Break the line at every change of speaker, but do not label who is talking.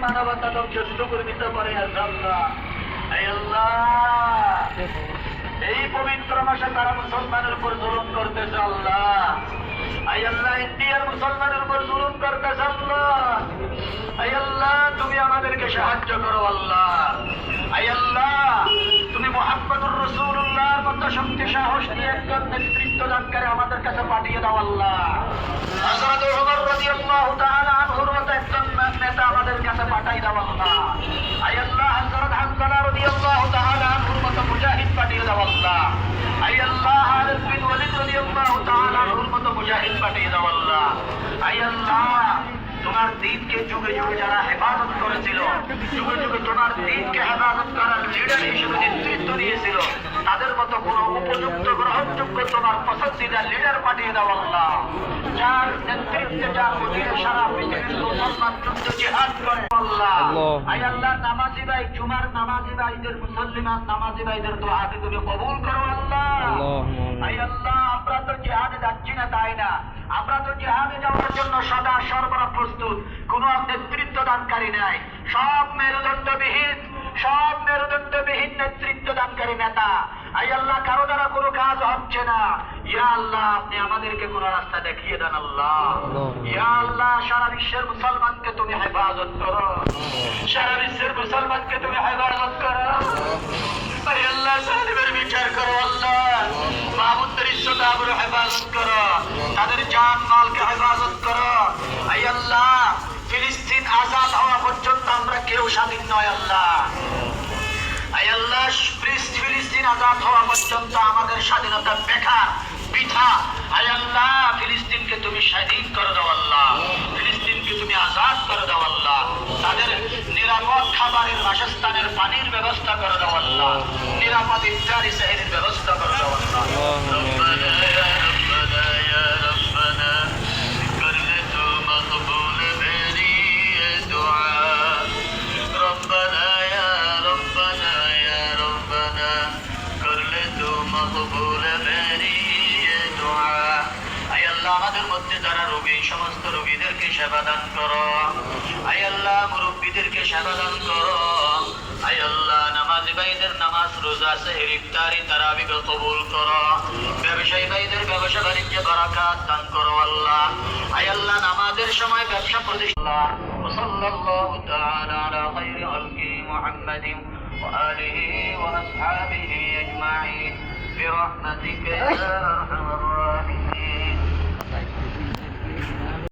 মানবতা ধ্বংস শুরু করে দিতে পারে আল্লাহ। এই আল্লাহ, এই পবিত্র মাসে তারা মুসলমানের উপর জুলুম করতেছে আল্লাহ। আই আল্লাহ, ইন্ডিয়ার মুসলমানের উপর জুলুম করতেছে আল্লাহ। আই আল্লাহ, তুমি আমাদেরকে সাহায্য করো আল্লাহ। আই আল্লাহ, তুমি মুহাম্মদুর রাসূলুল্লাহর মতো শক্তি সাহস নিয়ে একজন নেতৃত্ব দানকারী আমাদের কাছে পাঠিয়ে দাও আল্লাহ। হযরত ওমর রাদিয়াল্লাহু তাআলা আনহুর মতো একজন নেতা আমাদের কাছে পাঠিয়ে দাও আল্লাহ। আই আল্লাহ, হযরত হামজা রাদিয়াল্লাহু তাআলা আনহুর মতো মুজাহিদ পাঠিয়ে দাও আল্লাহ। আই আল্লাহ, খালিদ বিন ওয়ালিদ রাদিয়াল্লাহু তাআলা আনহুর মতো মুজাহিদ পাঠিয়ে দাও আল্লাহ। আই আল্লাহ, তোমার দ্বীনকে যুগে যুগে যারা হেফাজত করেছিল, যুগে যুগে তোমার দ্বীনকে হেফাজত করার লিডার হিসেবে নেতৃত্ব দিয়েছিল, তাদের মতো কোন উপযুক্ত গ্রহণযোগ্য তোমার পছন্দিদা লিডার পাঠিয়ে দাও আল্লাহ, যার নেতৃত্বে যার অধীনে সারা পৃথিবীর মুসলমান যুদ্ধ জিহাদ করে আল্লাহ। আই আল্লাহ, নামাজি ভাই, জুমার নামাজি ভাইদের, মুসলমান নামাজি ভাইদের দোয়াকে তুমি কবুল করো আল্লাহ। আই আল্লাহ, আমরা তো জিহাদে যাচ্ছি না তাই না, আমরা তো জিহাদে যাওয়ার জন্য সদা সর্বদা প্রস্তুত, কোন নেতৃত্ব দানকারী নাই, সব মেরুদণ্ডবিহীন নেতৃত্ব দানকারী নেতা। আই আল্লাহ, কারো দ্বারা কোনো কাজ হচ্ছে না। ইয়া আল্লাহ, আপনি আমাদেরকে কোন রাস্তা দেখিয়ে দেন আল্লাহ। ইয়া আল্লাহ, সারা বিশ্বের মুসলমানকে তুমি হেফাজত করো, সারা বিশ্বের মুসলমানকে তুমি হেফাজত করো। আই আল্লাহ, জালিমের বিচার করো আল্লাহ, মাহমুদের ইজ্জত আবরু হেফাজত করো, তাদের জান মালকে হেফাজত করো। আই আল্লাহ, ফিলিস্তিন আজাদ হওয়া পর্যন্ত আমরা কেউ স্বাধীন নয় আল্লাহ। আই আল্লাহ, ফিলিস্তিন আজাদ হওয়া পর্যন্ত আমাদের স্বাধীনতা বেকার বৃথা। আই আল্লাহ, ফিলিস্তিনকে তুমি স্বাধীন করে দাও আল্লাহ, ফিলিস্তিনকে তুমি আজাদ করে দাও আল্লাহ, তাদের নিরাপদ খাবারের, বাসস্থানের, পানির ব্যবস্থা করে দাও আল্লাহ, নিরাপদ ইফতারি সেহরির ব্যবস্থা করে দাও আল্লাহ। আমাদের মধ্যে যারা রোগী, সমস্ত রোগীদেরকে সেবা দান করো। আই আল্লাহ, মুরব্বীদেরকে সেবা দান করো। আই আল্লাহ, নামাজি ভাইদের নামাজ, রোজা, সেহর, ইফতারি, তারাবি কবুল করো। ব্যবসায়ী ভাইদের ব্যবসা বাণিজ্যে বারাকাত দান করো আল্লাহ। আই আল্লাহ, নামাজের সময় ব্যবসা প্রতিষ্ঠা। সাল্লাল্লাহু তাআলা আলা খায়রি খালকি মুহাম্মাদিন ওয়া আলিহি ওয়া আসহাবিহি আজমাইন বিরহমাতিকা ইয়া আরহামার রাহিমিন।